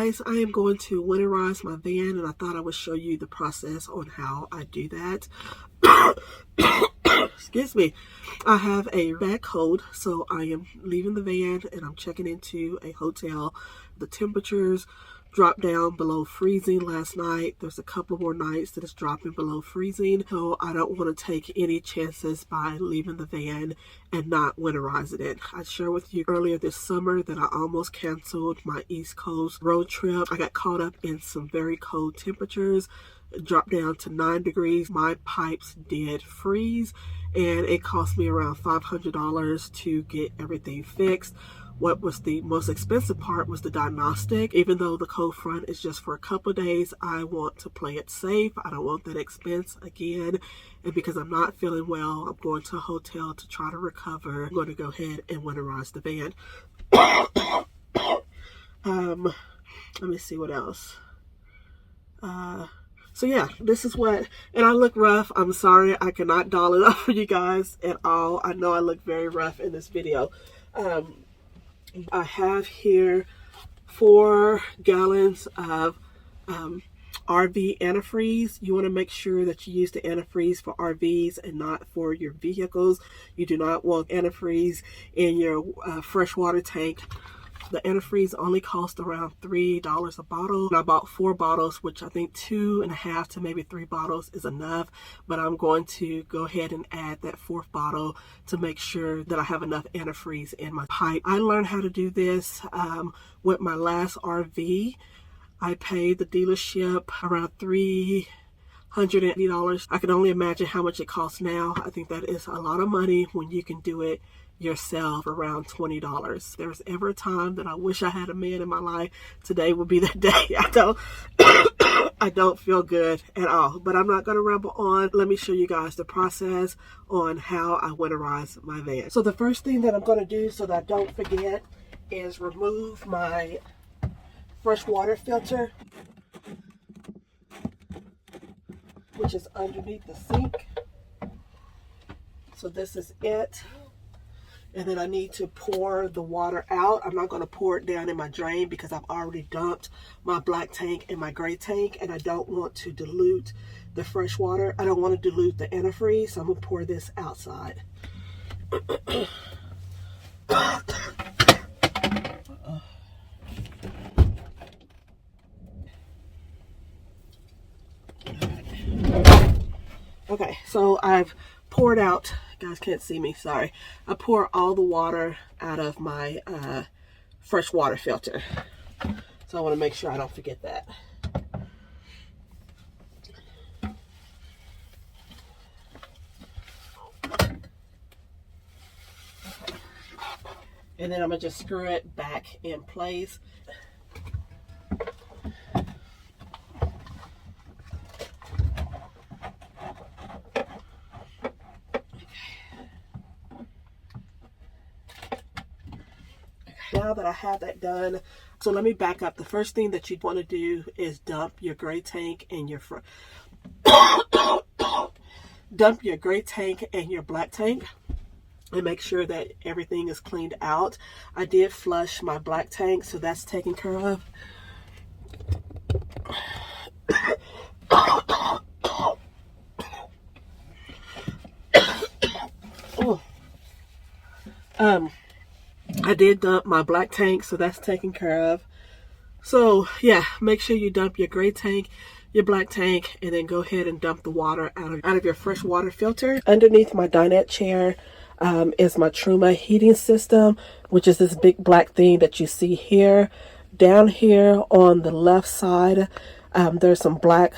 guys, I am going to winterize my van, and I thought I would show you the process on how I do that. Excuse me. I have a bad cold, so I am leaving the van and I'm checking into a hotel. The temperatures dropped down below freezing last night. There's a couple more nights that it's dropping below freezing, so I don't want to take any chances by leaving the van and not winterizing it. I shared with you earlier this summer that I almost canceled my East Coast road trip. I got caught up in some very cold temperatures. It dropped down to 9 degrees. My pipes did freeze, and it cost me around $500 to get everything fixed. What was the most expensive part was the diagnostic. Even though the cold front is just for a couple of days, I want to play it safe. I don't want that expense again. And because I'm not feeling well, I'm going to a hotel to try to recover. I'm going to go ahead and winterize the van. Let me see what else. So yeah, this is what, and I look rough. I'm sorry, I cannot doll it up for you guys at all. I know I look very rough in this video. I have here 4 gallons of RV antifreeze. You want to make sure that you use the antifreeze for RVs and not for your vehicles. You do not want antifreeze in your freshwater tank. The antifreeze only cost around $3 a bottle. And I bought 4 bottles, which I think 2.5 to maybe 3 bottles is enough. But I'm going to go ahead and add that 4th bottle to make sure that I have enough antifreeze in my pipe. I learned how to do this with my last RV. I paid the dealership around $380. I can only imagine how much it costs now. I think that is a lot of money when you can do it yourself, around $20. There's ever a time that I wish I had a man in my life, today would be that day. I don't feel good at all, but I'm not going to ramble on. Let me show you guys the process on how I winterize my van. So the first thing that I'm going to do so that I don't forget is remove my freshwater filter, which is underneath the sink. So this is it. And then I need to pour the water out. I'm not going to pour it down in my drain because I've already dumped my black tank and my gray tank, and I don't want to dilute the fresh water. I don't want to dilute the antifreeze, so I'm going to pour this outside. Okay, so I've poured out, you guys can't see me, sorry. I pour all the water out of my fresh water filter. So I want to make sure I don't forget that. And then I'm going to just screw it back in place. Now that I have that done, so let me back up. The first thing that you'd want to do is dump your gray tank and your dump your gray tank and your black tank, and make sure that everything is cleaned out. I did flush my black tank, so that's taken care of. I did dump my black tank, so that's taken care of. So yeah, make sure you dump your gray tank, your black tank, and then go ahead and dump the water out of your fresh water filter. Underneath my dinette chair is my Truma heating system, which is this big black thing that you see here. Down here on the left side, there's some black,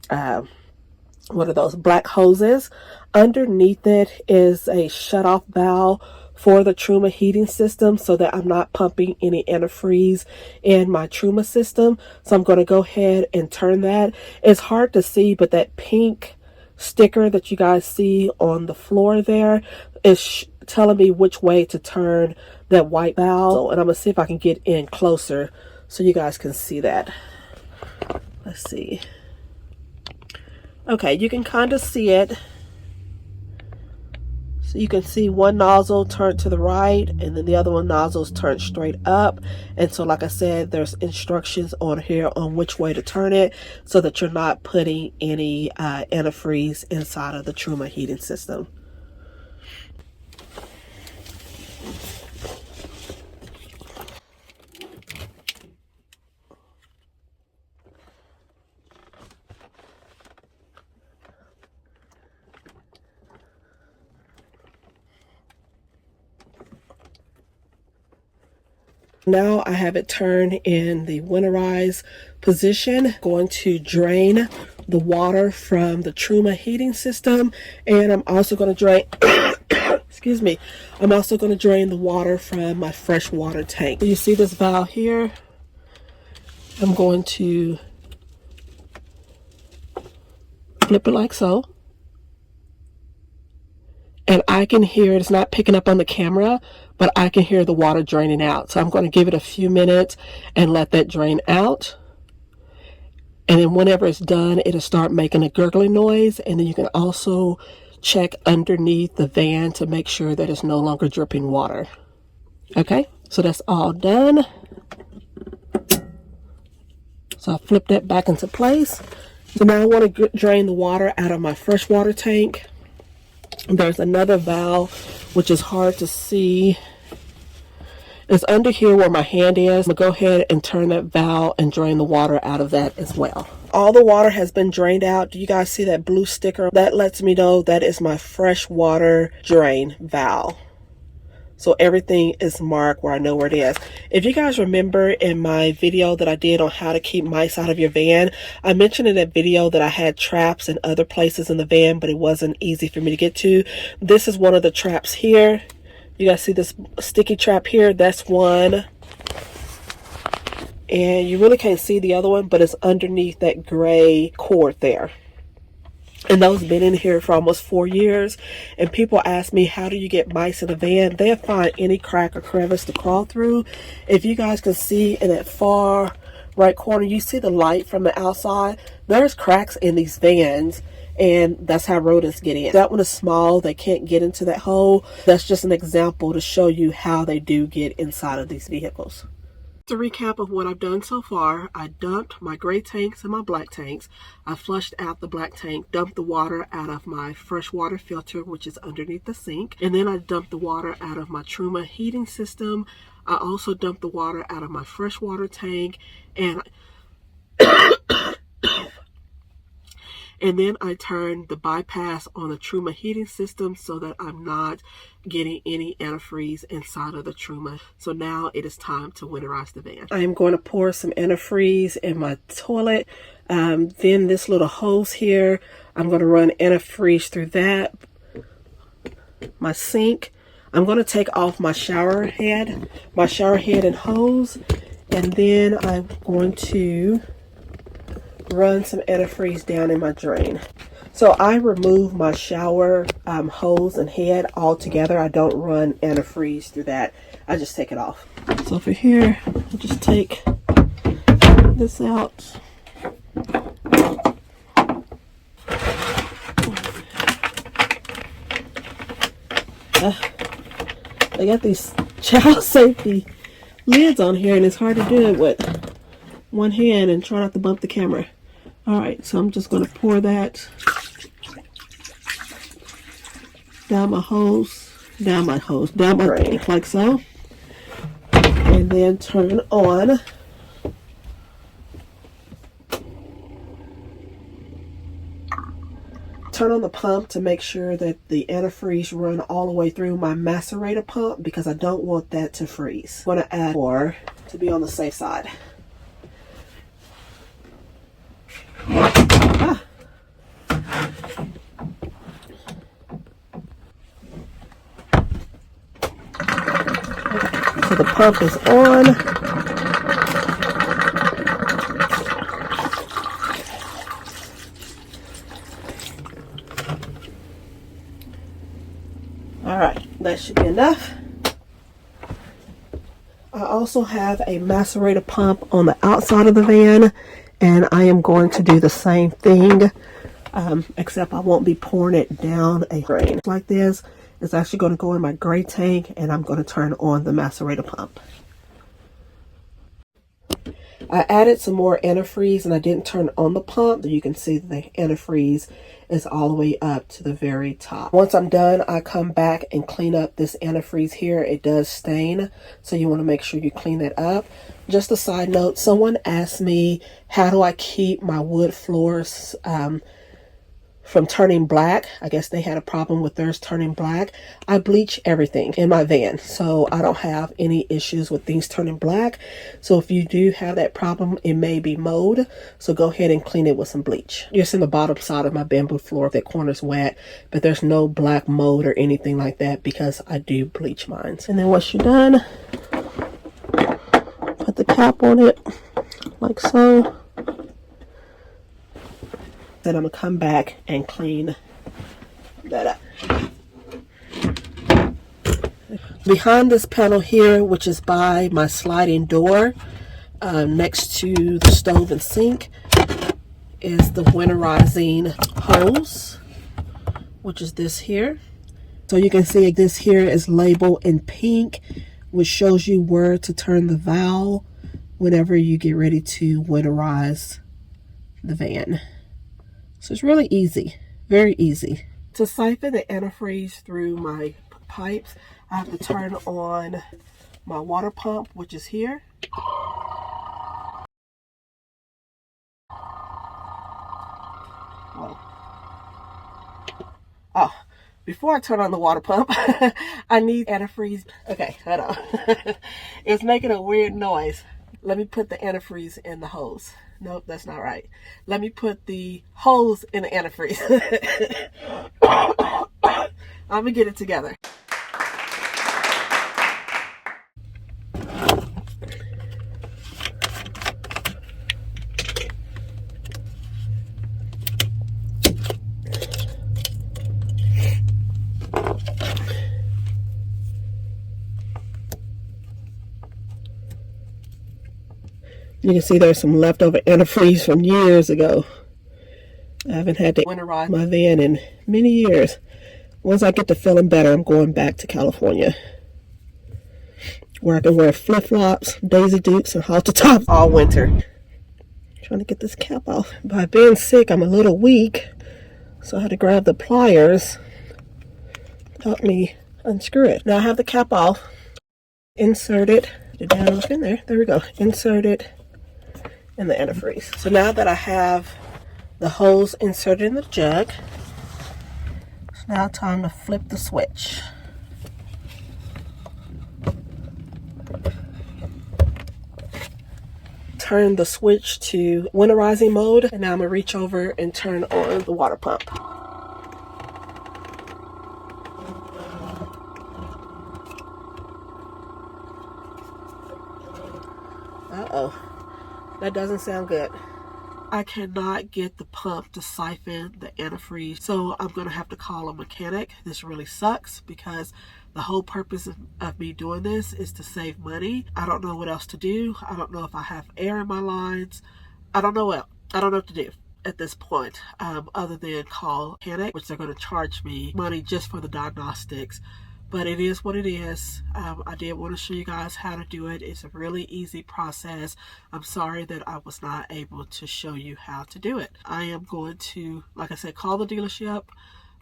what are those, black hoses. Underneath it is a shutoff valve for the Truma heating system so that I'm not pumping any antifreeze in my Truma system. So I'm going to go ahead and turn that. It's hard to see, but that pink sticker that you guys see on the floor there is telling me which way to turn that white valve. And I'm going to see if I can get in closer so you guys can see that. Let's see. Okay, you can kind of see it. So you can see one nozzle turned to the right, and then the other one nozzle's turned straight up. And so like I said, there's instructions on here on which way to turn it so that you're not putting any antifreeze inside of the Truma heating system. Now I have it turned in the winterize position. Going to drain the water from the Truma heating system, and I'm also going to drain excuse me, I'm also going to drain the water from my fresh water tank. So you see this valve here? I'm going to flip it like so. And I can hear, it's not picking up on the camera, but I can hear the water draining out. So I'm going to give it a few minutes and let that drain out. And then whenever it's done, it'll start making a gurgling noise. And then you can also check underneath the van to make sure that it's no longer dripping water. Okay, so that's all done. So I flip that back into place. So now I want to drain the water out of my fresh water tank. There's another valve which is hard to see. It's under here where my hand is. I'm gonna go ahead and turn that valve and drain the water out of that as well. All the water has been drained out. Do you guys see that blue sticker? That lets me know that is my fresh water drain valve. So everything is marked where I know where it is. If you guys remember in my video that I did on how to keep mice out of your van, I mentioned in that video that I had traps in other places in the van, but it wasn't easy for me to get to. This is one of the traps here. You guys see this sticky trap here? That's one. And you really can't see the other one, but it's underneath that gray cord there. And those been in here for almost 4 years. And people ask me, how do you get mice in a van? They'll find any crack or crevice to crawl through. If you guys can see in that far right corner, you see the light from the outside. There's cracks in these vans, and that's how rodents get in. That one is small. They can't get into that hole. That's just an example to show you how they do get inside of these vehicles. To recap of what I've done so far, I dumped my gray tanks and my black tanks. I flushed out the black tank, dumped the water out of my fresh water filter, which is underneath the sink, and then I dumped the water out of my Truma heating system. I also dumped the water out of my fresh water tank, and and then I turned the bypass on the Truma heating system so that I'm not getting any antifreeze inside of the Truma. So now it is time to winterize the van. I am going to pour some antifreeze in my toilet. Then this little hose here, I'm going to run antifreeze through that. My sink. I'm going to take off my shower head and hose. And then I'm going to run some antifreeze down in my drain. So I remove my shower hose and head all together. I don't run antifreeze through that. I just take it off. So for here, I'll just take this out. I got these child safety lids on here, and it's hard to do it with one hand and try not to bump the camera. Alright, so I'm just going to pour that down my drain, like so. And then turn on the pump to make sure that the antifreeze run all the way through my macerator pump, because I don't want that to freeze. I'm going to add more to be on the safe side. So the pump is on. Alright, that should be enough. I also have a macerator pump on the outside of the van, and I am going to do the same thing, except I won't be pouring it down a drain like this, is actually going to go in my gray tank, and I'm going to turn on the macerator pump. I added some more antifreeze and I didn't turn on the pump. You can see that the antifreeze is all the way up to the very top. Once I'm done, I come back and clean up this antifreeze here. It does stain, so you want to make sure you clean that up. Just a side note, someone asked me, how do I keep my wood floors from turning black? I guess they had a problem with theirs turning black. I bleach everything in my van, so I don't have any issues with things turning black. So if you do have that problem, it may be mold, so go ahead and clean it with some bleach. Just in the bottom side of my bamboo floor, that corner's wet, but there's no black mold or anything like that because I do bleach mine. And then once you're done, put the cap on it like so. Then I'm going to come back and clean that up. Behind this panel here, which is by my sliding door, next to the stove and sink, is the winterizing hose, which is this here. So you can see this here is labeled in pink, which shows you where to turn the valve whenever you get ready to winterize the van. So it's really easy, very easy. To siphon the antifreeze through my pipes, I have to turn on my water pump, which is here. Whoa. Oh, before I turn on the water pump, I need antifreeze. Okay, hold on. It's making a weird noise. Let me put the antifreeze in the hose. Nope, that's not right. Let me put the hose in the antifreeze. I'm gonna get it together. You can see there's some leftover antifreeze from years ago. I haven't had to winterize my van in many years. Once I get to feeling better, I'm going back to California, where I can wear flip-flops, Daisy Dukes, and halter tops all winter. Trying to get this cap off. By being sick, I'm a little weak, so I had to grab the pliers to help me unscrew it. Now I have the cap off. Insert it down up in there. There we go. Insert it in the antifreeze. So now that I have the hose inserted in the jug, it's now time to flip the switch. Turn the switch to winterizing mode, and now I'm gonna reach over and turn on the water pump. Uh-oh. That doesn't sound good. I cannot get the pump to siphon the antifreeze, so I'm going to have to call a mechanic. This really sucks because the whole purpose of me doing this is to save money. I don't know what else to do. I don't know if I have air in my lines. I don't know what to do at this point, other than call a mechanic, which they're going to charge me money just for the diagnostics. But it is what it is. I did want to show you guys how to do it. It's a really easy process. I'm sorry that I was not able to show you how to do it. I am going to, like I said, call the dealership,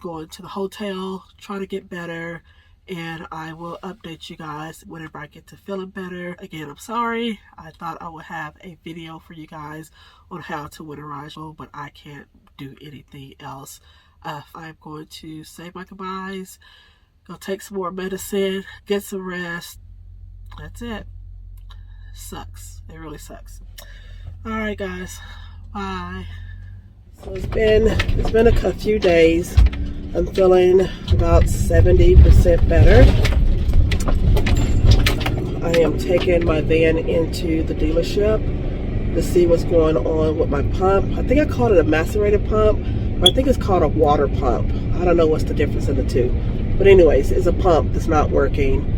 going to the hotel, try to get better, and I will update you guys whenever I get to feeling better. Again, I'm sorry. I thought I would have a video for you guys on how to winterize, but I can't do anything else. I'm going to say my goodbyes. Go take some more medicine, get some rest. That's it. Sucks. It really sucks. Alright guys. Bye. So it's been a few days. I'm feeling about 70% better. I am taking my van into the dealership to see what's going on with my pump. I think I called it a macerator pump, but I think it's called a water pump. I don't know what's the difference in the two. But anyways, it's a pump that's not working.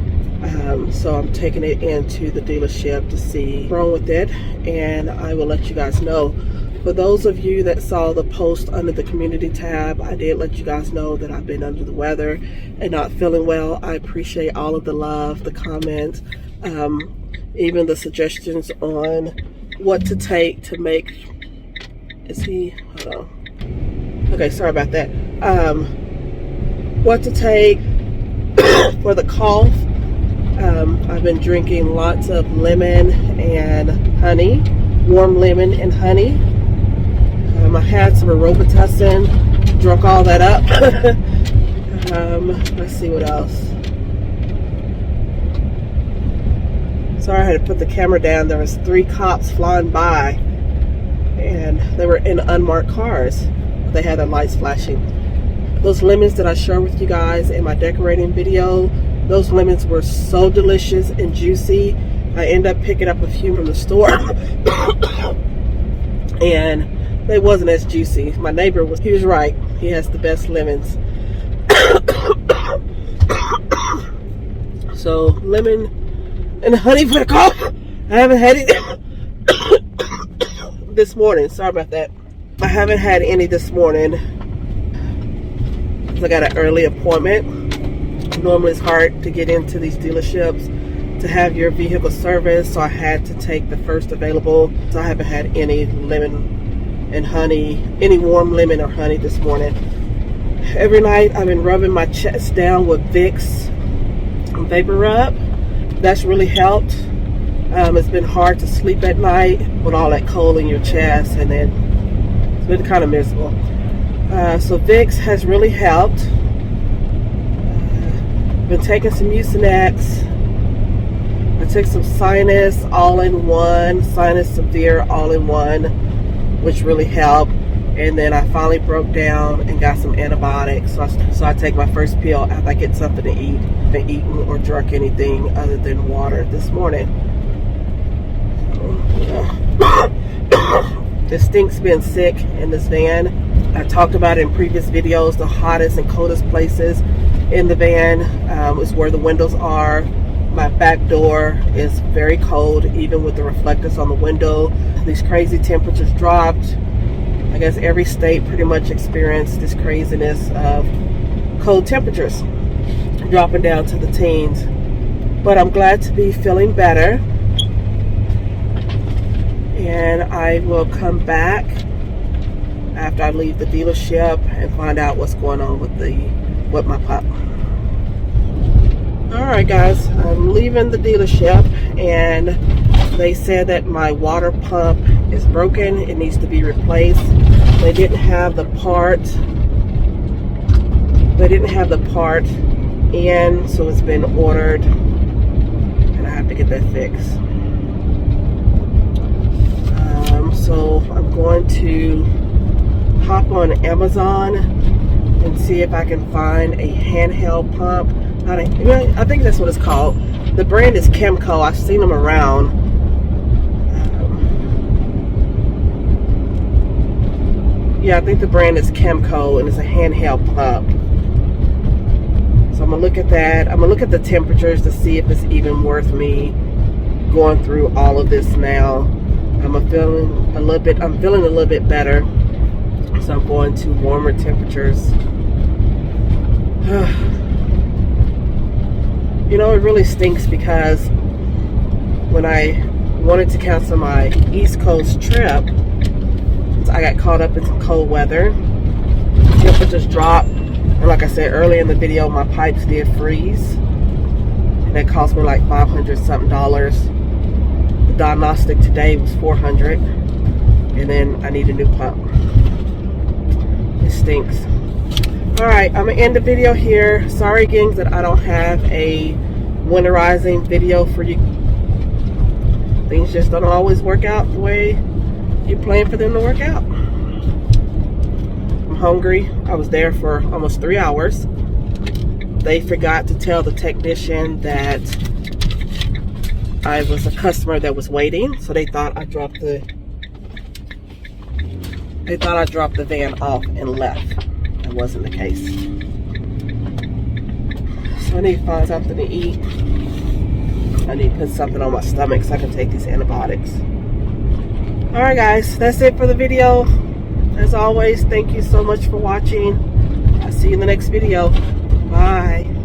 So I'm taking it into the dealership to see what's wrong with it. And I will let you guys know For those of you that saw the post under the community tab, I did let you guys know that I've been under the weather and not feeling well. I appreciate all of the love, the comments, even the suggestions on what to take to make, hold on. Okay, sorry about that. What to take for the cough. I've been drinking lots of lemon and honey, warm lemon and honey. I had some Robitussin, drunk all that up. Let's see what else. Sorry, I had to put the camera down. There was 3 cops flying by, and they were in unmarked cars. They had their lights flashing. Those lemons that I shared with you guys in my decorating video, those lemons were so delicious and juicy. I ended up picking up a few from the store, and they wasn't as juicy. My neighbor he was right. He has the best lemons. So lemon and honey for the cough. I haven't had it this morning. Sorry about that. I haven't had any this morning. I got an early appointment. Normally it's hard to get into these dealerships to have your vehicle serviced, so I had to take the first available. So I haven't had any lemon and honey, any warm lemon or honey this morning. Every night I've been rubbing my chest down with Vicks Vapor Rub. That's really helped. It's been hard to sleep at night with all that cold in your chest, and then it's been kind of miserable. So Vicks has really helped. Been taking some Mucinex. I took some Sinus all-in-one, Sinus Severe all-in-one, which really helped. And then I finally broke down and got some antibiotics. So I take my first pill after I get something to eat. I haven't eaten or drunk anything other than water this morning. This stinks being sick in this van. I talked about it in previous videos. The hottest and coldest places in the van is where the windows are. My back door is very cold, even with the reflectors on the window. These crazy temperatures dropped. I guess every state pretty much experienced this craziness of cold temperatures dropping down to the teens. But I'm glad to be feeling better. And I will come back after I leave the dealership and find out what's going on with my pup. Alright guys, I'm leaving the dealership, and they said that my water pump is broken. It needs to be replaced. They didn't have the part in, so it's been ordered, and I have to get that fixed. So I'm going to hop on Amazon and see if I can find a handheld pump. I think that's what it's called. The brand is Chemco. I've seen them around. Yeah, I think the brand is Chemco, and it's a handheld pump. So I'm gonna look at that. I'm gonna look at the temperatures to see if it's even worth me going through all of this now. I'm feeling a little bit better. So I'm going to warmer temperatures. You know, it really stinks because when I wanted to cancel my East Coast trip, I got caught up in some cold weather. Temperatures dropped, and like I said earlier in the video, my pipes did freeze, and that cost me like $500 something. The diagnostic today was $400, and then I need a new pump. It stinks. Alright, I'm going to end the video here. Sorry again that I don't have a winterizing video for you. Things just don't always work out the way you plan for them to work out. I'm hungry. I was there for almost 3 hours. They forgot to tell the technician that I was a customer that was waiting, so they thought I dropped the van off and left. That wasn't the case. So I need to find something to eat. I need to put something on my stomach so I can take these antibiotics. Alright guys, that's it for the video. As always, thank you so much for watching. I'll see you in the next video. Bye.